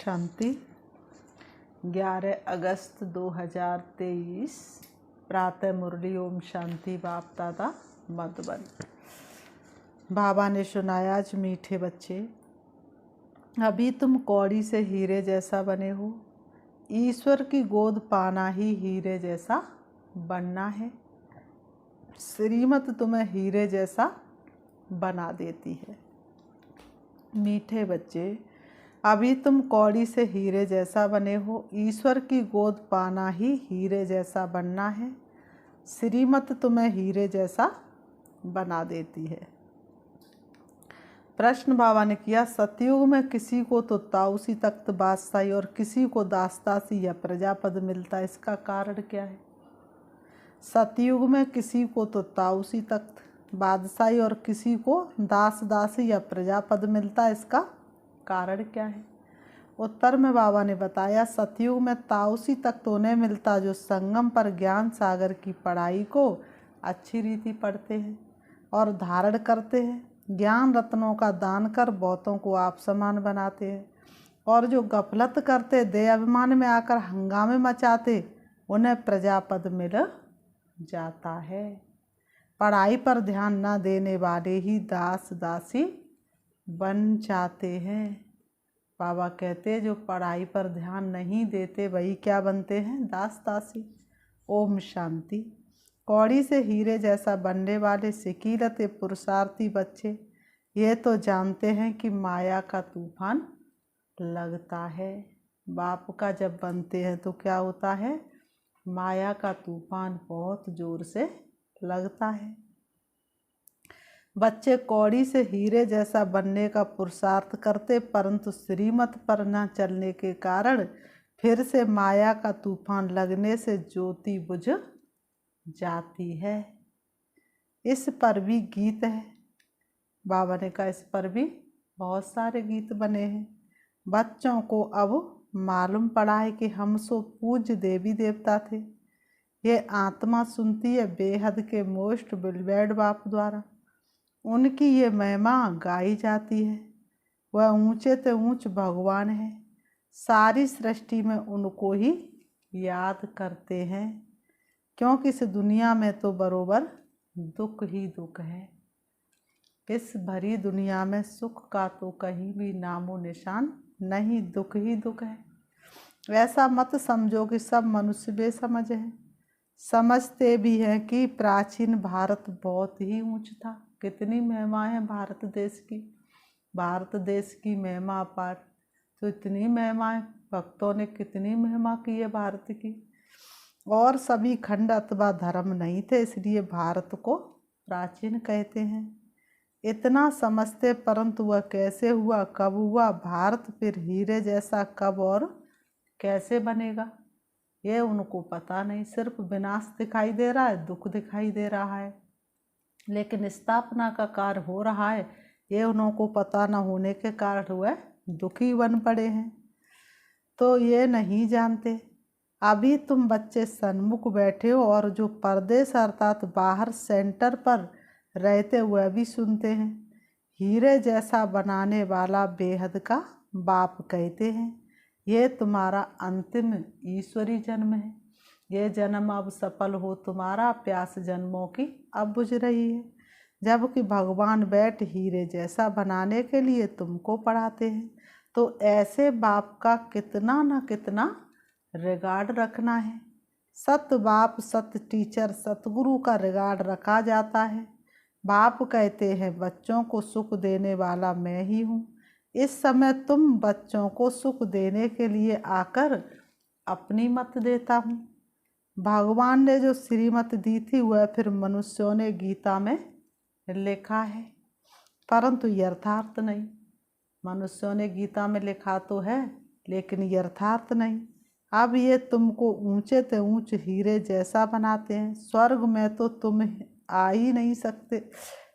शांति। 11 अगस्त 2023 प्रातः मुरली। ओम शांति। बाप दादा मधुबन। बाबा ने सुनाया, आज मीठे बच्चे, अभी तुम कौड़ी से हीरे जैसा बने हो। ईश्वर की गोद पाना ही हीरे जैसा बनना है। श्रीमत तुम्हें हीरे जैसा बना देती है। मीठे बच्चे, अभी तुम कौड़ी से हीरे जैसा बने हो। ईश्वर की गोद पाना ही हीरे जैसा बनना है। श्रीमत तुम्हें हीरे जैसा बना देती है। प्रश्न बाबा ने किया, सतयुग में किसी को तो ताऊसी तख्त बादशाही और किसी को दासदासी या प्रजापद मिलता है, इसका कारण क्या है? सतयुग में किसी को तो ताऊसी तख्त बादशाही और किसी को दासदासी या प्रजापद मिलता है, इसका कारण क्या है? उत्तर में बाबा ने बताया, सतयुग में ताऊसी तख्त उन्हें मिलता जो संगम पर ज्ञान सागर की पढ़ाई को अच्छी रीति पढ़ते हैं और धारण करते हैं। ज्ञान रत्नों का दान कर बहुतों को आप समान बनाते हैं और जो गफलत करते, दे अभिमान में आकर हंगामे मचाते, उन्हें प्रजापद मिल जाता है। पढ़ाई पर ध्यान न देने वाले ही दास दासी बन जाते हैं। बाबा कहते, जो पढ़ाई पर ध्यान नहीं देते वही क्या बनते हैं? दास दासी। ओम शांति। कौड़ी से हीरे जैसा बनने वाले सिकीलते पुरुषार्थी बच्चे ये तो जानते हैं कि माया का तूफान लगता है। बाप का जब बनते हैं तो क्या होता है? माया का तूफान बहुत जोर से लगता है। बच्चे कौड़ी से हीरे जैसा बनने का पुरुषार्थ करते, परंतु श्रीमत पर न चलने के कारण फिर से माया का तूफान लगने से ज्योति बुझ जाती है। इस पर भी गीत है। बाबा ने कहा, इस पर भी बहुत सारे गीत बने हैं। बच्चों को अब मालूम पड़ा है कि हम सो पूज्य देवी देवता थे। ये आत्मा सुनती है बेहद के मोस्ट बिलवेड बाप द्वारा। उनकी ये महिमा गाई जाती है। वह ऊंचे ते ऊंच भगवान है। सारी सृष्टि में उनको ही याद करते हैं, क्योंकि इस दुनिया में तो बरोबर दुख ही दुख है। इस भरी दुनिया में सुख का तो कहीं भी नामो निशान नहीं, दुख ही दुख है। ऐसा मत समझो कि सब मनुष्य बेसमझ है। समझते भी हैं कि प्राचीन भारत बहुत ही ऊंच था। कितनी महिमा है भारत देश की। भारत देश की महिमा अपार। तो इतनी महिमा है, भक्तों ने कितनी महिमा की है भारत की। और सभी खंड अथवा धर्म नहीं थे, इसलिए भारत को प्राचीन कहते हैं। इतना समझते, परंतु वह कैसे हुआ, कब हुआ, भारत फिर हीरे जैसा कब और कैसे बनेगा, ये उनको पता नहीं। सिर्फ विनाश दिखाई दे रहा है, दुख दिखाई दे रहा है, लेकिन स्थापना का कार्य हो रहा है, ये उनको पता न होने के कारण वह दुखी बन पड़े हैं। तो ये नहीं जानते। अभी तुम बच्चे सन्मुख बैठे हो और जो परदेश अर्थात बाहर सेंटर पर रहते हुए भी सुनते हैं। हीरे जैसा बनाने वाला बेहद का बाप कहते हैं, ये तुम्हारा अंतिम ईश्वरी जन्म है। ये जन्म अब सफल हो तुम्हारा, प्यास जन्मों की अब बुझ रही है। जबकि भगवान बैठ हीरे जैसा बनाने के लिए तुमको पढ़ाते हैं। तो ऐसे बाप का कितना न कितना रिगार्ड रखना है। सत बाप, सत टीचर, सतगुरु का रिगार्ड रखा जाता है। बाप कहते हैं, बच्चों को सुख देने वाला मैं ही हूँ। इस समय तुम बच्चों को सुख देने के लिए आकर अपनी मत देता हूँ। भगवान ने जो श्रीमत दी थी वह फिर मनुष्यों ने गीता में लिखा है, परंतु यथार्थ नहीं। मनुष्यों ने गीता में लिखा तो है, लेकिन यथार्थ नहीं। अब ये तुमको ऊंचे ते ऊंच हीरे जैसा बनाते हैं। स्वर्ग में तो तुम आ ही नहीं सकते।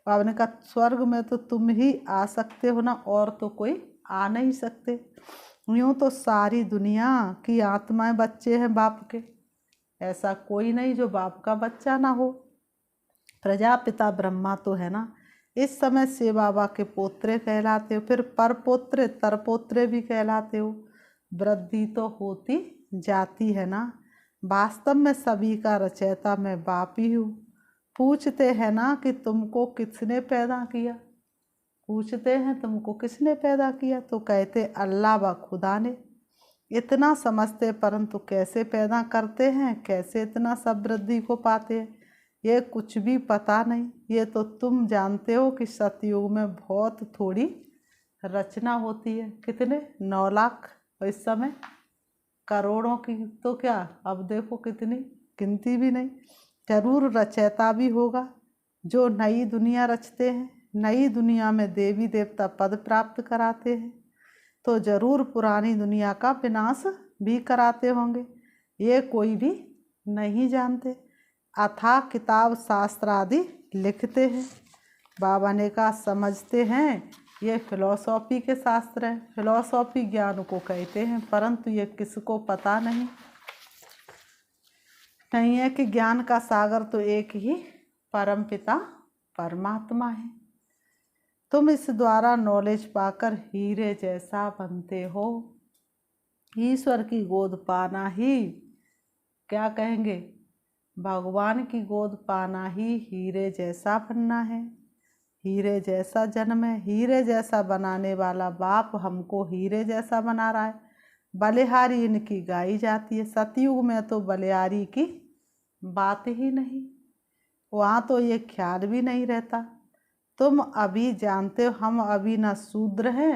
बाबा ने कहा, स्वर्ग में तो तुम ही आ सकते हो ना, और तो कोई आ नहीं सकते। यूँ तो सारी दुनिया की आत्माएं बच्चे हैं बाप के। ऐसा कोई नहीं जो बाप का बच्चा ना हो। प्रजापिता ब्रह्मा तो है ना। इस समय से बाबा के पोत्रे कहलाते हो, फिर परपोत्रे तरपोत्रे भी कहलाते हो। वृद्धि तो होती जाती है ना। वास्तव में सभी का रचयिता मैं बाप ही हूँ। पूछते हैं ना कि तुमको किसने पैदा किया, पूछते हैं तुमको किसने पैदा किया, तो कहते अल्लाह व खुदा ने। इतना समझते परंतु कैसे पैदा करते हैं, कैसे इतना सब वृद्धि को पाते हैं, ये कुछ भी पता नहीं। ये तो तुम जानते हो कि सतयुग में बहुत थोड़ी रचना होती है। कितने 9 लाख, और इस समय करोड़ों की, तो क्या अब देखो कितनी, गिनती भी नहीं। जरूर रचयिता भी होगा जो नई दुनिया रचते हैं, नई दुनिया में देवी देवता पद प्राप्त कराते हैं, तो जरूर पुरानी दुनिया का विनाश भी कराते होंगे। ये कोई भी नहीं जानते। अथाह किताब शास्त्र आदि लिखते हैं। बाबा ने कहा समझते हैं ये फिलॉसॉफी के शास्त्र हैं, फिलॉसॉफी ज्ञान को कहते हैं, परंतु ये किसको पता नहीं है कि ज्ञान का सागर तो एक ही परमपिता परमात्मा है। तुम इस द्वारा नॉलेज पाकर हीरे जैसा बनते हो। ईश्वर की गोद पाना ही, क्या कहेंगे, भगवान की गोद पाना ही हीरे जैसा बनना है। हीरे जैसा जन्म है, हीरे जैसा बनाने वाला बाप हमको हीरे जैसा बना रहा है। बलिहारी इनकी गाई जाती है। सतयुग में तो बलिहारी की बात ही नहीं, वहाँ तो ये ख्याल भी नहीं रहता। तुम अभी जानते हो हम अभी ना शूद्र हैं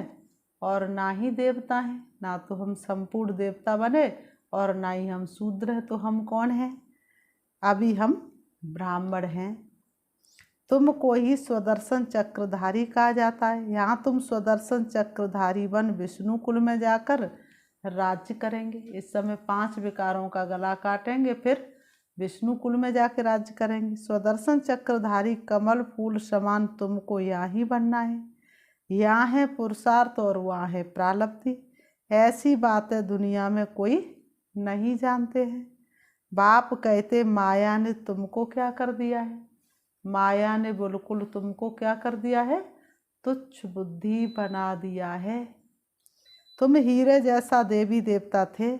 और ना ही देवता हैं, ना तो हम संपूर्ण देवता बने और ना ही हम शूद्र हैं। तो हम कौन हैं? अभी हम ब्राह्मण हैं। तुमको ही स्वदर्शन चक्रधारी कहा जाता है। यहाँ तुम स्वदर्शन चक्रधारी बन विष्णु कुल में जाकर राज्य करेंगे। इस समय 5 विकारों का गला काटेंगे, फिर विष्णु कुल में जाकर राज्य करेंगे। स्वदर्शन चक्रधारी कमल फूल समान तुमको यहाँ ही बनना है। यहाँ है पुरुषार्थ और वहाँ है प्रालब्धि। ऐसी बातें दुनिया में कोई नहीं जानते हैं। बाप कहते माया ने तुमको क्या कर दिया है, माया ने बिल्कुल तुमको क्या कर दिया है, तुच्छ बुद्धि बना दिया है। तुम हीरे जैसा देवी देवता थे,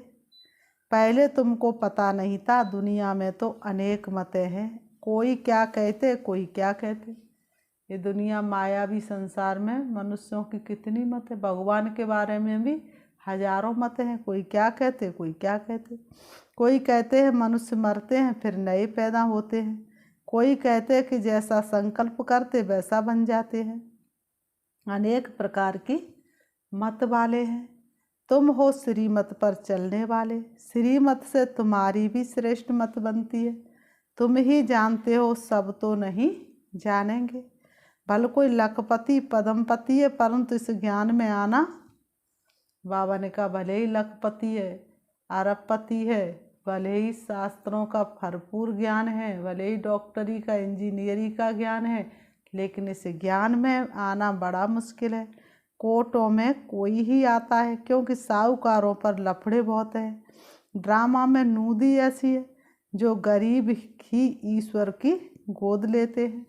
पहले तुमको पता नहीं था। दुनिया में तो अनेक मतें हैं, कोई क्या कहते कोई क्या कहते। ये दुनिया मायावी संसार में मनुष्यों की कितनी मत है। भगवान के बारे में भी हजारों मत हैं, कोई क्या कहते कोई क्या कहते। कोई कहते हैं मनुष्य मरते हैं फिर नए पैदा होते हैं, कोई कहते हैं कि जैसा संकल्प करते वैसा बन जाते हैं। अनेक प्रकार की मत वाले हैं। तुम हो श्रीमत पर चलने वाले, श्रीमत से तुम्हारी भी श्रेष्ठ मत बनती है। तुम ही जानते हो, सब तो नहीं जानेंगे। भले कोई लखपति पद्मपति है, परंतु इस ज्ञान में आना, बाबा ने कहा भले ही लखपति है, अरबपति है, भले ही शास्त्रों का भरपूर ज्ञान है, भले ही डॉक्टरी का इंजीनियरिंग का ज्ञान है, लेकिन इस ज्ञान में आना बड़ा मुश्किल है। कोर्टों में कोई ही आता है, क्योंकि साहूकारों पर लफड़े बहुत हैं। ड्रामा में नूदी ऐसी है जो गरीब ही ईश्वर की गोद लेते हैं,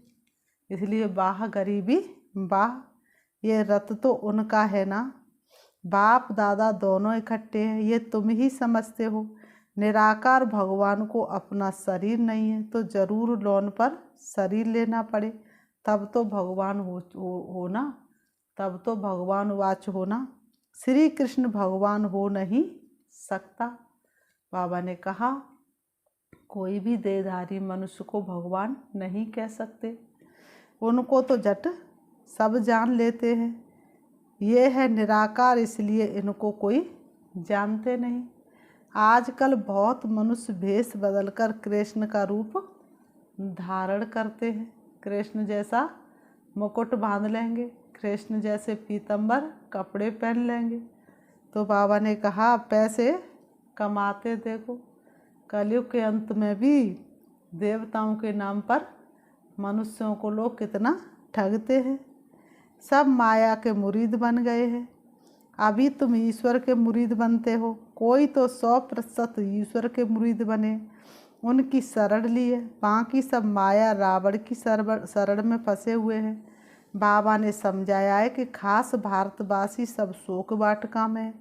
इसलिए बाह गरीबी बाह। ये रत तो उनका है ना, बाप दादा दोनों इकट्ठे हैं, ये तुम ही समझते हो। निराकार भगवान को अपना शरीर नहीं है, तो जरूर लोन पर शरीर लेना पड़े, तब तो भगवान हो ना, तब तो भगवान वाच होना। श्री कृष्ण भगवान हो नहीं सकता। बाबा ने कहा कोई भी देहधारी मनुष्य को भगवान नहीं कह सकते, उनको तो झट सब जान लेते हैं। ये है निराकार, इसलिए इनको कोई जानते नहीं। आजकल बहुत मनुष्य भेष बदलकर कृष्ण का रूप धारण करते हैं। कृष्ण जैसा मुकुट बांध लेंगे, कृष्ण जैसे पीतंबर कपड़े पहन लेंगे। तो बाबा ने कहा पैसे कमाते देखो, कलयुग के अंत में भी देवताओं के नाम पर मनुष्यों को लोग कितना ठगते हैं। सब माया के मुरीद बन गए हैं। अभी तुम ईश्वर के मुरीद बनते हो। कोई तो 100% ईश्वर के मुरीद बने, उनकी शरण ली है, बाकी सब माया रावण की शरण में फंसे हुए हैं। बाबा ने समझाया है कि खास भारतवासी सब शोक वाटिका में,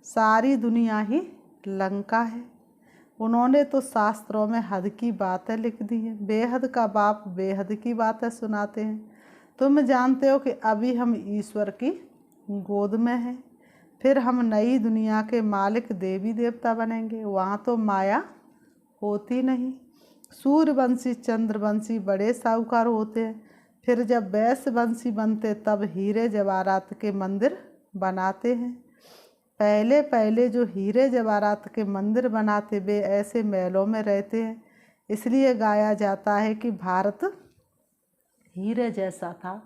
सारी दुनिया ही लंका है। उन्होंने तो शास्त्रों में हद की बातें लिख दी हैं। बेहद का बाप बेहद की बातें सुनाते हैं। तुम जानते हो कि अभी हम ईश्वर की गोद में हैं, फिर हम नई दुनिया के मालिक देवी देवता बनेंगे। वहाँ तो माया होती नहीं। सूर्यवंशी चंद्रवंशी बड़े साहूकार होते हैं, फिर जब वैश्यवंशी बनते तब हीरे जवाहरात के मंदिर बनाते हैं। पहले पहले जो हीरे जवाहरात के मंदिर बनाते वे ऐसे महलों में रहते हैं। इसलिए गाया जाता है कि भारत हीरे जैसा था।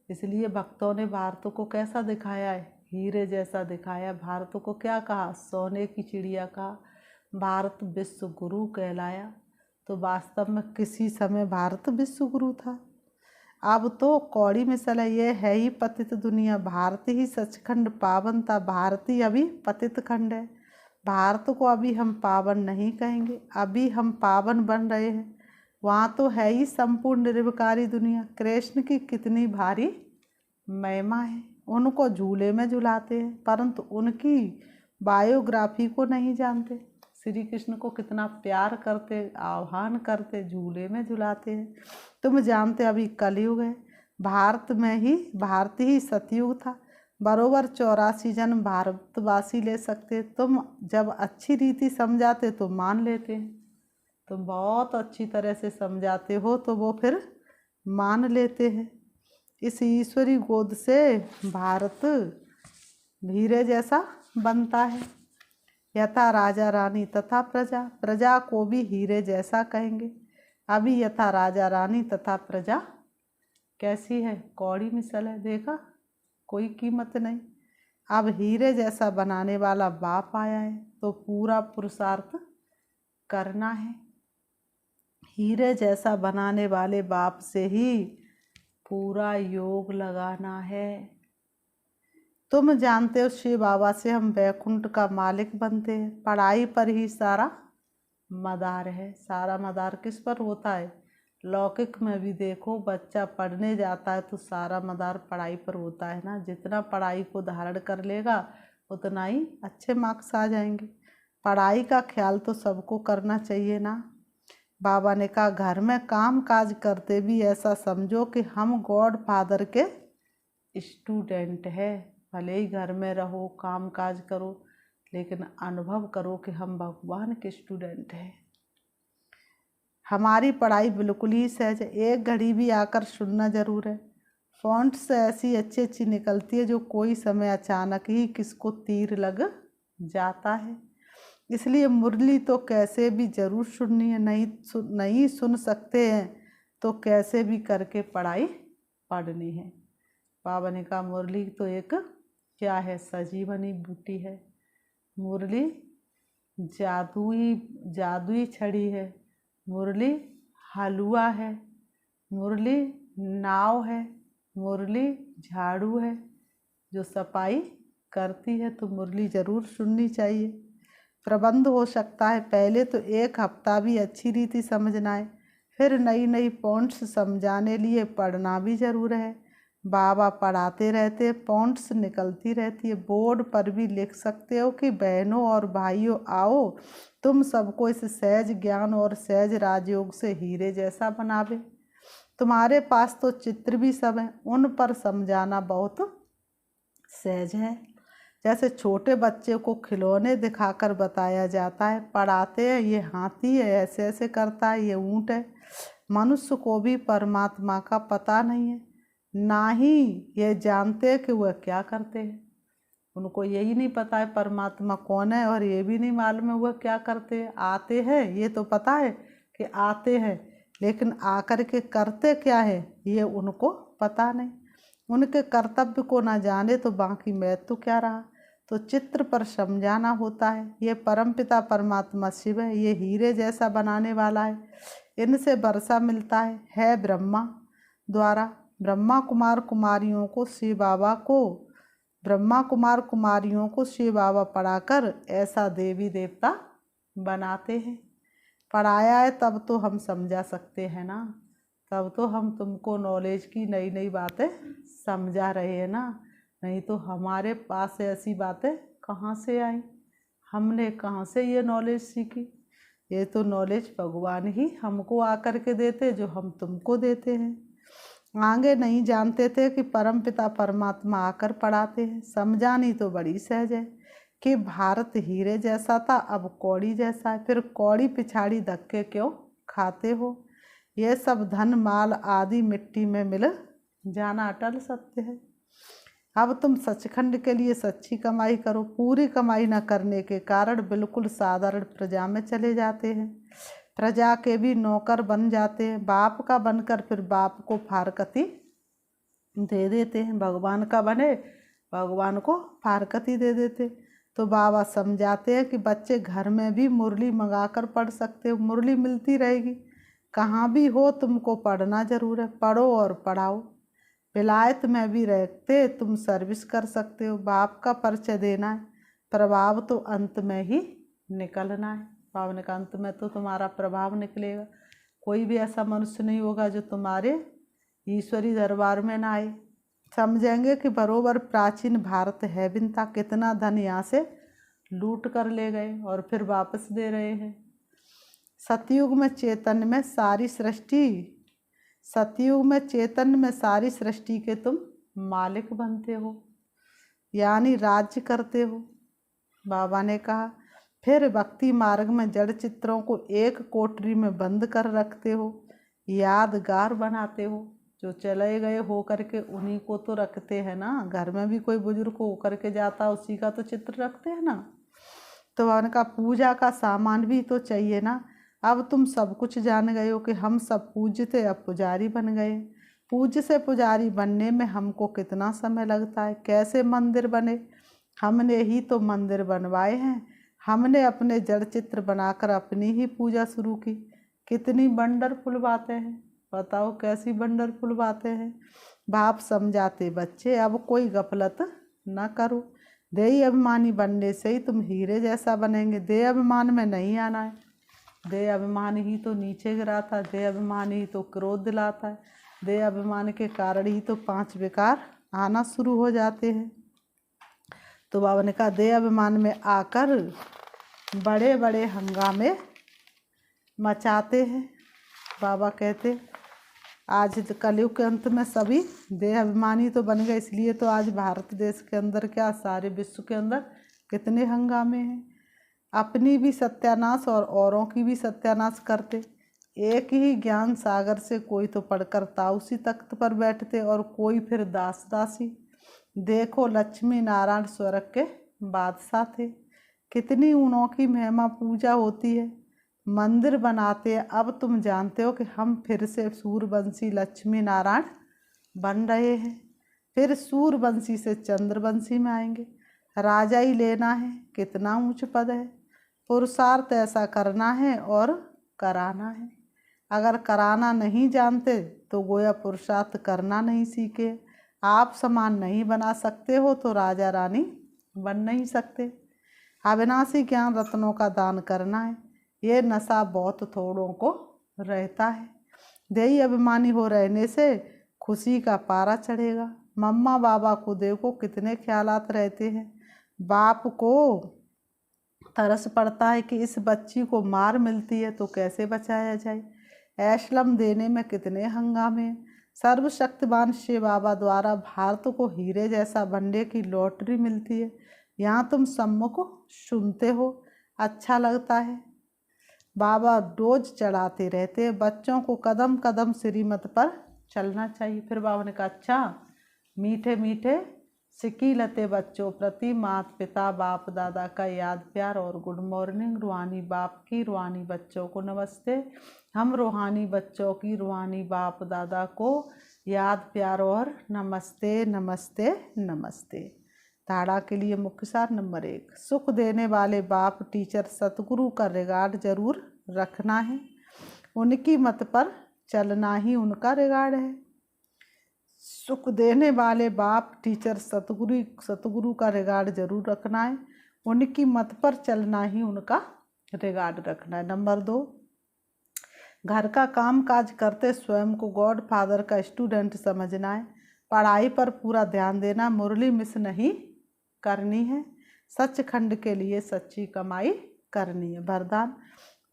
इसलिए भक्तों ने भारत को कैसा दिखाया है? हीरे जैसा दिखाया। भारत को क्या कहा? सोने की चिड़िया कहा। भारत विश्व गुरु कहलाया। तो वास्तव में किसी समय भारत विश्व गुरु था। अब तो कौड़ी मिसल है, ये है ही पतित दुनिया। भारत ही सचखंड पावन था, भारत ही अभी पतित खंड है। भारत को अभी हम पावन नहीं कहेंगे, अभी हम पावन बन रहे हैं। वहाँ तो है ही संपूर्ण निर्विकारी दुनिया। कृष्ण की कितनी भारी महिमा है। उनको झूले में झुलाते हैं, परंतु उनकी बायोग्राफी को नहीं जानते। श्री कृष्ण को कितना प्यार करते, आह्वान करते, झूले में झुलाते हैं। तुम जानते अभी कलयुग है। भारत ही सतयुग था। बरोबर 84 जन्म भारतवासी ले सकते। तुम जब अच्छी रीति समझाते तो मान लेते हैं। तुम बहुत अच्छी तरह से समझाते हो तो वो फिर मान लेते हैं। इस ईश्वरी गोद से भारत हीरे जैसा बनता है। यथा राजा रानी तथा प्रजा, प्रजा को भी हीरे जैसा कहेंगे। अभी यथा राजा रानी तथा प्रजा कैसी है? कौड़ी मिसल है। देखा, कोई कीमत नहीं। अब हीरे जैसा बनाने वाला बाप आया है तो पूरा पुरुषार्थ करना है। हीरे जैसा बनाने वाले बाप से ही पूरा योग लगाना है। तुम जानते हो शिव बाबा से हम वैकुंठ का मालिक बनते हैं। पढ़ाई पर ही सारा मदार है। सारा मदार किस पर होता है? लौकिक में भी देखो, बच्चा पढ़ने जाता है तो सारा मदार पढ़ाई पर होता है ना। जितना पढ़ाई को धारण कर लेगा उतना ही अच्छे मार्क्स आ जाएंगे। पढ़ाई का ख्याल तो सबको करना चाहिए ना। बाबा ने कहा घर में काम काज करते भी ऐसा समझो कि हम गॉड फादर के स्टूडेंट है। भले ही घर में रहो, काम काज करो, लेकिन अनुभव करो कि हम भगवान के स्टूडेंट हैं। हमारी पढ़ाई बिल्कुल ही सहज है। एक घड़ी भी आकर सुनना जरूर है। फॉन्ट्स ऐसी अच्छी अच्छी निकलती है जो कोई समय अचानक ही किसको तीर लग जाता है। इसलिए मुरली तो कैसे भी जरूर सुननी है। नहीं सुन सकते हैं तो कैसे भी करके पढ़ाई पढ़नी है। बाबा ने कहा मुरली तो एक क्या है? सजीवनी बूटी है। मुरली जादुई छड़ी है। मुरली हलवा है। मुरली नाव है। मुरली झाड़ू है जो सफाई करती है। तो मुरली जरूर सुननी चाहिए। प्रबंध हो सकता है, पहले तो एक हफ्ता भी अच्छी रीति समझना है, फिर नई नई पॉइंट्स समझाने लिए पढ़ना भी जरूर है। बाबा पढ़ाते रहते, पॉइंट्स निकलती रहती है। बोर्ड पर भी लिख सकते हो कि बहनों और भाइयों आओ तुम सबको इस सहज ज्ञान और सहज राजयोग से हीरे जैसा बनावे। तुम्हारे पास तो चित्र भी सब हैं, उन पर समझाना बहुत सहज है। जैसे छोटे बच्चे को खिलौने दिखाकर बताया जाता है, पढ़ाते हैं ये हाथी है, ऐसे ऐसे करता है, ये ऊँट है। मनुष्य को भी परमात्मा का पता नहीं है, ना ही ये जानते कि वह क्या करते हैं। उनको यही नहीं पता है परमात्मा कौन है, और ये भी नहीं मालूम है वह क्या करते हैं। आते हैं ये तो पता है कि आते हैं, लेकिन आकर के करते क्या है ये उनको पता नहीं। उनके कर्तव्य को ना जाने तो बाकी महत्व क्या रहा। तो चित्र पर समझाना होता है। ये परमपिता परमात्मा शिव है, ये हीरे जैसा बनाने वाला है। इनसे वर्षा मिलता है ब्रह्मा द्वारा। ब्रह्मा कुमार कुमारियों को शिव बाबा पढ़ाकर ऐसा देवी देवता बनाते हैं। पढ़ाया है तब तो हम समझा सकते हैं ना, तब तो हम तुमको नॉलेज की नई नई बातें समझा रहे हैं ना। नहीं तो हमारे पास ऐसी बातें कहाँ से आई, हमने कहाँ से ये नॉलेज सीखी। ये तो नॉलेज भगवान ही हमको आकर के देते, जो हम तुमको देते हैं। आगे नहीं जानते थे कि परम पिता परमात्मा आकर पढ़ाते हैं। समझा नहीं तो बड़ी सहज है कि भारत हीरे जैसा था, अब कौड़ी जैसा है। फिर कौड़ी पिछाड़ी धक्के क्यों खाते हो। ये सब धन माल आदि मिट्टी में मिल जाना अटल सत्य है। अब तुम सचखंड के लिए सच्ची कमाई करो। पूरी कमाई न करने के कारण बिल्कुल साधारण प्रजा में चले जाते हैं। प्रजा के भी नौकर बन जाते हैं। बाप का बनकर फिर बाप को फारकती दे देते हैं। भगवान का बने भगवान को फारकती दे देते। तो बाबा समझाते हैं कि बच्चे घर में भी मुरली मंगा कर पढ़ सकते हो। मुरली मिलती रहेगी, कहाँ भी हो तुमको पढ़ना जरूर है। पढ़ो और पढ़ाओ। विलायत में भी रहते तुम सर्विस कर सकते हो। बाप का परिचय देना है, प्रभाव तो अंत में ही निकलना है। बाबा ने कहा अंत में तो तुम्हारा प्रभाव निकलेगा। कोई भी ऐसा मनुष्य नहीं होगा जो तुम्हारे ईश्वरी दरबार में ना आए। समझेंगे कि बरोबर प्राचीन भारत है बिनता, कितना धन यहाँ से लूट कर ले गए और फिर वापस दे रहे हैं। सतयुग में चेतन में सारी सृष्टि, सतयुग में चेतन में सारी सृष्टि के तुम मालिक बनते हो, यानी राज्य करते हो। बाबा ने कहा फिर भक्ति मार्ग में जड़ चित्रों को एक कोठरी में बंद कर रखते हो, यादगार बनाते हो। जो चले गए हो करके उन्हीं को तो रखते हैं ना। घर में भी कोई बुजुर्ग हो करके जाता, उसी का तो चित्र रखते हैं ना। तो बाबा ने कहा पूजा का सामान भी तो चाहिए ना। अब तुम सब कुछ जान गए हो कि हम सब पूज्य थे, अब पुजारी बन गए। पूज्य से पुजारी बनने में हमको कितना समय लगता है। कैसे मंदिर बने, हमने ही तो मंदिर बनवाए हैं। हमने अपने जड़ चित्र बनाकर अपनी ही पूजा शुरू की। कितनी वंडरफुल बातें हैं, बताओ कैसी वंडरफुल बातें हैं। बाप समझाते बच्चे अब कोई गफलत न करो। देही अभिमानी बनने से ही तुम हीरे जैसा बनेंगे। देह अभिमान में नहीं आना है। देह अभिमान ही तो नीचे गिराता है। देह अभिमान ही तो क्रोध दिलाता है। देह अभिमान के कारण ही तो 5 विकार आना शुरू हो जाते हैं। तो बाबा ने कहा देह अभिमान में आकर बड़े बड़े हंगामे मचाते हैं। बाबा कहते आज कलयुग के अंत में सभी देह अभिमानी तो बन गए, इसलिए तो आज भारत देश के अंदर क्या सारे विश्व के अंदर कितने हंगामे हैं। अपनी भी सत्यानाश और औरों की भी सत्यानाश करते। एक ही ज्ञान सागर से कोई तो पढ़कर ताउसी तख्त पर बैठते और कोई फिर दास दासी। देखो लक्ष्मी नारायण स्वर्ग के बादशाह थे। कितनी अनोखी महिमा पूजा होती है। मंदिर बनाते हैं। अब तुम जानते हो कि हम फिर से सूर्यवंशी लक्ष्मी नारायण बन रहे हैं। फिर सूर्यवंशी से चंद्रवंशी में आएंगे। राजा ही लेना है, कितना ऊंच पद है। पुरुषार्थ ऐसा करना है और कराना है। अगर कराना नहीं जानते तो गोया पुरुषार्थ करना नहीं सीखे। आप समान नहीं बना सकते हो तो राजा रानी बन नहीं सकते। अविनाशी ज्ञान रत्नों का दान करना है। ये नशा बहुत थोड़ों को रहता है। देही अभिमानी हो रहने से खुशी का पारा चढ़ेगा। मम्मा बाबा को देखो कितने ख्यालात रहते हैं। बाप को तरस पड़ता है कि इस बच्ची को मार मिलती है तो कैसे बचाया जाए। एशलम देने में कितने हंगामे। सर्वशक्तिमान शिव बाबा द्वारा भारत को हीरे जैसा बनने की लॉटरी मिलती है। यहाँ तुम सम्मुख सुनते हो, अच्छा लगता है। बाबा डोज चढ़ाते रहते हैं। बच्चों को कदम कदम श्रीमत पर चलना चाहिए। फिर बाबा ने कहा अच्छा मीठे मीठे सिकीलते बच्चों प्रति माता पिता बाप दादा का याद प्यार और गुड मॉर्निंग। रूहानी बाप की रूहानी बच्चों को नमस्ते। हम रूहानी बच्चों की रूहानी बाप दादा को याद प्यार और नमस्ते नमस्ते नमस्ते। धाड़ा के लिए मुख्य सार नंबर 1, सुख देने वाले बाप टीचर सतगुरु का रिगार्ड जरूर रखना है। उनकी मत पर चलना ही उनका रिगार्ड है। सुख देने वाले बाप टीचर सतगुरु का रिगार्ड जरूर रखना है। उनकी मत पर चलना ही उनका रिगार्ड रखना है। नंबर 2, घर का काम काज करते स्वयं को गॉड फादर का स्टूडेंट समझना है। पढ़ाई पर पूरा ध्यान देना, मुरली मिस नहीं करनी है। सचखंड के लिए सच्ची कमाई करनी है। वरदान,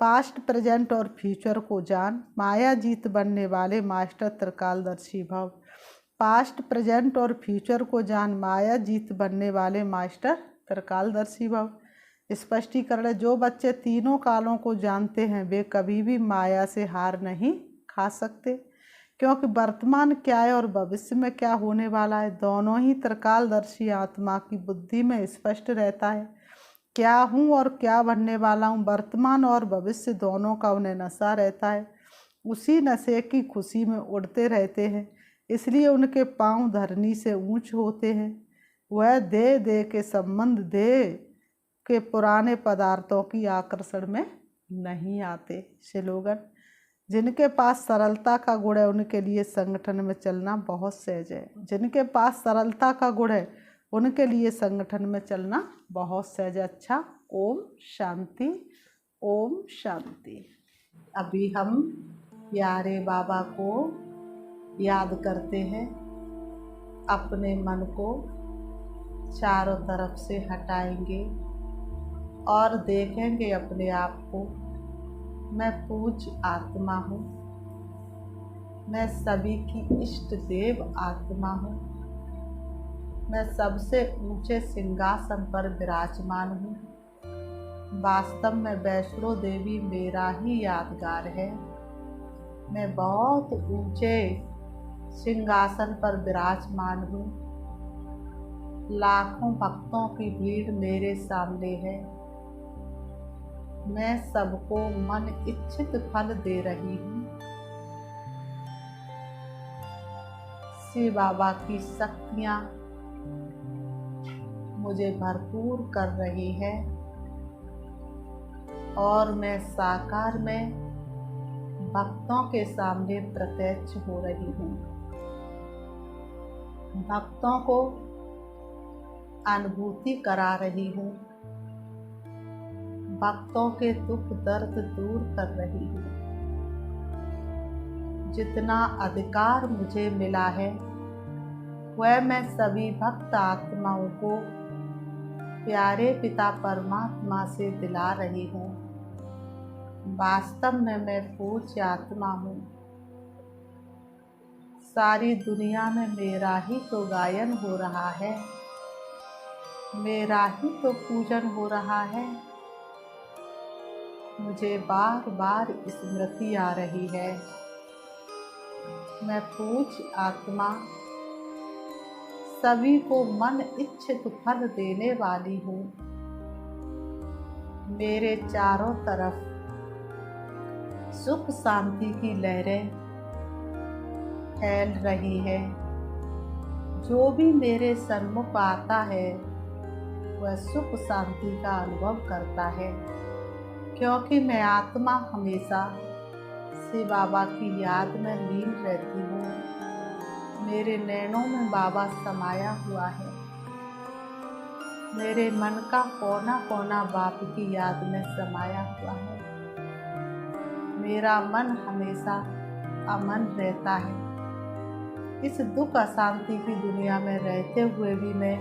पास्ट, प्रेजेंट और फ्यूचर को जान, माया जीत बनने वाले मास्टर त्रिकालदर्शी भव। पास्ट, प्रेजेंट और फ्यूचर को जान, माया जीत बनने वाले मास्टर त्रिकालदर्शी भव। स्पष्टीकरण है, जो बच्चे तीनों कालों को जानते हैं वे कभी भी माया से हार नहीं खा सकते, क्योंकि वर्तमान क्या है और भविष्य में क्या होने वाला है दोनों ही त्रिकालदर्शी आत्मा की बुद्धि में स्पष्ट रहता है। क्या हूँ और क्या बनने वाला हूँ, वर्तमान और भविष्य दोनों का उन्हें नशा रहता है। उसी नशे की खुशी में उड़ते रहते हैं, इसलिए उनके पांव धरनी से ऊंच होते हैं। वह देह के संबंध, देह के पुराने पदार्थों की आकर्षण में नहीं आते। स्लोगन, जिनके पास सरलता का गुण है उनके लिए संगठन में चलना बहुत सहज है। जिनके पास सरलता का गुण है उनके लिए संगठन में चलना बहुत सहज। अच्छा, ओम शांति, ओम शांति। अभी हम प्यारे बाबा को याद करते हैं। अपने मन को चारों तरफ से हटाएंगे और देखेंगे अपने आप को, मैं पूज्य आत्मा हूँ, मैं सभी की इष्ट देव आत्मा हूँ, मैं सबसे ऊंचे सिंहासन पर विराजमान हूँ। वास्तव में वैष्णो देवी मेरा ही यादगार है। मैं बहुत ऊंचे सिंहासन पर विराजमान हूँ। लाखों भक्तों की भीड़ मेरे सामने है। मैं सबको मन इच्छित फल दे रही हूँ। शिव बाबा की शक्तियाँ मुझे भरपूर कर रही है और मैं साकार में भक्तों के सामने प्रत्यक्ष हो रही हूँ। भक्तों को अनुभूति करा रही हूँ। भक्तों के दुख दर्द दूर कर रही हूँ। जितना अधिकार मुझे मिला है वह मैं सभी भक्त आत्माओं को प्यारे पिता परमात्मा से दिला रही हूँ। वास्तव में मैं पूज्य आत्मा हूँ। सारी दुनिया में मेरा ही तो गायन हो रहा है, मेरा ही तो पूजन हो रहा है। मुझे बार बार स्मृति आ रही है, मैं पूज्य आत्मा सभी को मन इच्छित फल देने वाली हूँ। मेरे चारों तरफ सुख शांति की लहरें फैल रही है। जो भी मेरे सन्मुख आता है वह सुख शांति का अनुभव करता है, क्योंकि मैं आत्मा हमेशा शिव बाबा की याद में लीन रहती हूँ। मेरे नैनों में बाबा समाया हुआ है। मेरे मन का कोना कोना बाप की याद में समाया हुआ है। मेरा मन हमेशा अमन रहता है। इस दुख अशांति की दुनिया में रहते हुए भी मैं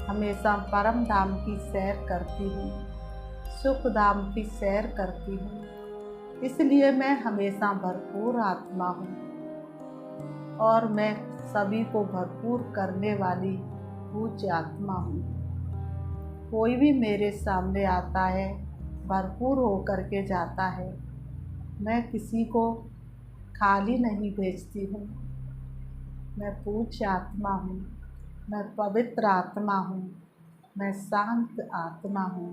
हमेशा परम धाम की सैर करती हूँ, सुख धाम की सैर करती हूँ। इसलिए मैं हमेशा भरपूर आत्मा हूँ और मैं सभी को भरपूर करने वाली पूज्य आत्मा हूँ। कोई भी मेरे सामने आता है भरपूर होकर के जाता है। मैं किसी को खाली नहीं भेजती हूँ। मैं पूज्य आत्मा हूँ, मैं पवित्र आत्मा हूँ, मैं शांत आत्मा हूँ,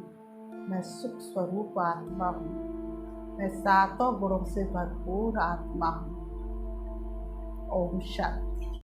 मैं सुख स्वरूप आत्मा हूँ, मैं सातों गुणों से भरपूर आत्मा हूँ। ओम शांति।